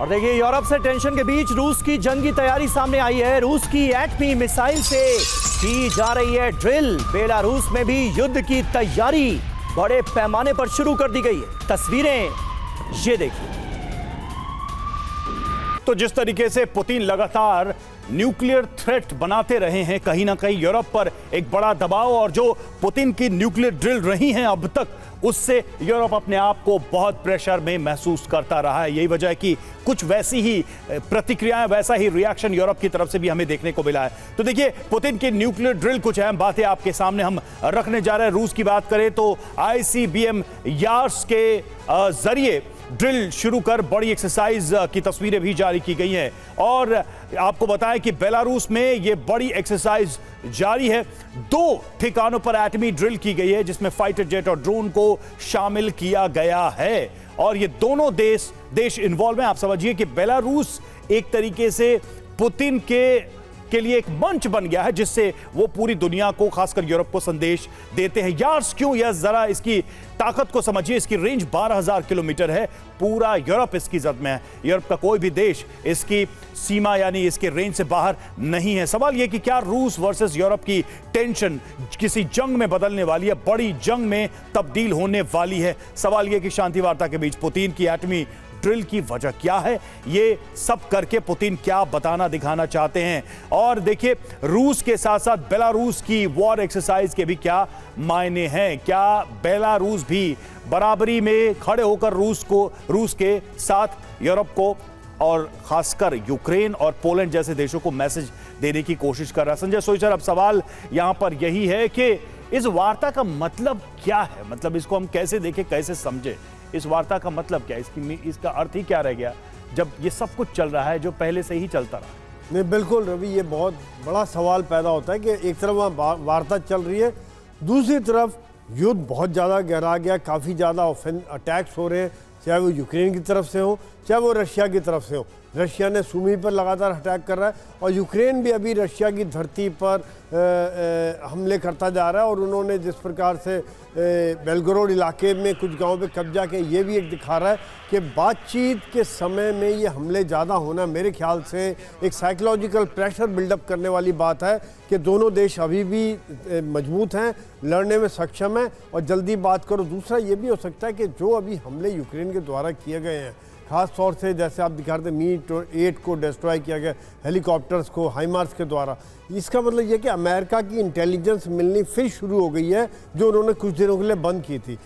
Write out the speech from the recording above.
और देखिए, यूरोप से टेंशन के बीच रूस की जंग की तैयारी सामने आई है। रूस की एटमी मिसाइल से की जा रही है ड्रिल। बेलारूस में भी युद्ध की तैयारी बड़े पैमाने पर शुरू कर दी गई है। तस्वीरें ये देखिए। तो जिस तरीके से पुतिन लगातार न्यूक्लियर थ्रेट बनाते रहे हैं, कहीं ना कहीं यूरोप पर एक बड़ा दबाव, और जो पुतिन की न्यूक्लियर ड्रिल रही हैं अब तक, उससे यूरोप अपने आप को बहुत प्रेशर में महसूस करता रहा है। यही वजह है कि कुछ वैसी ही प्रतिक्रियाएं, वैसा ही रिएक्शन यूरोप की तरफ से भी हमें देखने को मिला है। तो देखिए, पुतिन की न्यूक्लियर ड्रिल, कुछ अहम बातें आपके सामने हम रखने जा रहे हैं। रूस की बात करें तो ICBM यार्स के जरिए ड्रिल शुरू कर बड़ी एक्सरसाइज की तस्वीरें भी जारी की गई हैं। और आपको बताएं कि बेलारूस में यह बड़ी एक्सरसाइज जारी है। 2 ठिकानों पर एटमी ड्रिल की गई है, जिसमें फाइटर जेट और ड्रोन को शामिल किया गया है। और ये दोनों देश इन्वॉल्व हैं। आप समझिए कि बेलारूस एक तरीके से पुतिन के लिए एक मंच बन गया है, जिससे वो पूरी दुनिया को, खासकर यूरोप को संदेश देते हैं। यार्स क्यों? यह जरा इसकी ताकत को समझिए। इसकी रेंज 12,000 किलोमीटर है। पूरा यूरोप इसकी जद में है। यूरोप का कोई भी देश इसकी सीमा यानी इसके रेंज से बाहर नहीं है। सवाल यह कि क्या रूस वर्सेस यूरोप की टेंशन किसी जंग में बदलने वाली है, बड़ी जंग में तब्दील होने वाली है? सवाल यह कि शांति वार्ता के बीच पुतिन की एटमी ड्रिल की वजह क्या है, ये सब करके पुतिन क्या बताना दिखाना चाहते हैं? और देखिए, रूस के साथ साथ बेलारूस की वॉर एक्सरसाइज के भी क्या मायने हैं? क्या बेलारूस भी बराबरी में खड़े होकर रूस के साथ यूरोप को और खासकर यूक्रेन और पोलैंड जैसे देशों को मैसेज देने की कोशिश कर रहा है? संजय सोइसर, अब सवाल यहां पर यही है कि इस वार्ता का मतलब क्या है? मतलब इसको हम कैसे देखें, कैसे समझें? इस वार्ता का मतलब क्या है? इसका अर्थ ही क्या रह गया जब ये सब कुछ चल रहा है जो पहले से ही चलता रहा? नहीं, बिल्कुल रवि, ये बहुत बड़ा सवाल पैदा होता है कि एक तरफ वहाँ वार्ता चल रही है, दूसरी तरफ युद्ध बहुत ज़्यादा गहरा गया, काफ़ी ज़्यादा अटैक्स हो रहे हैं, चाहे वो यूक्रेन की तरफ से हो, चाहे वो रशिया की तरफ से हो। रशिया ने सुमी पर लगातार अटैक कर रहा है, और यूक्रेन भी अभी रशिया की धरती पर हमले करता जा रहा है। और उन्होंने जिस प्रकार से बेलगोरोड इलाके में कुछ गांवों पे कब्जा किया, ये भी एक दिखा रहा है कि बातचीत के समय में ये हमले ज़्यादा होना मेरे ख्याल से एक साइकोलॉजिकल प्रेशर बिल्डअप करने वाली बात है कि दोनों देश अभी भी मजबूत हैं, लड़ने में सक्षम हैं, और जल्दी बात करो। दूसरा ये भी हो सकता है कि जो अभी हमले यूक्रेन के द्वारा किए गए हैं, खास तौर से जैसे आप दिखा रहे थे मी-8 को डिस्ट्रॉय किया गया, हेलीकॉप्टर्स को हाइमार्स के द्वारा, इसका मतलब ये कि अमेरिका की इंटेलिजेंस मिलनी फिर शुरू हो गई है, जो उन्होंने कुछ दिनों के लिए बंद की थी।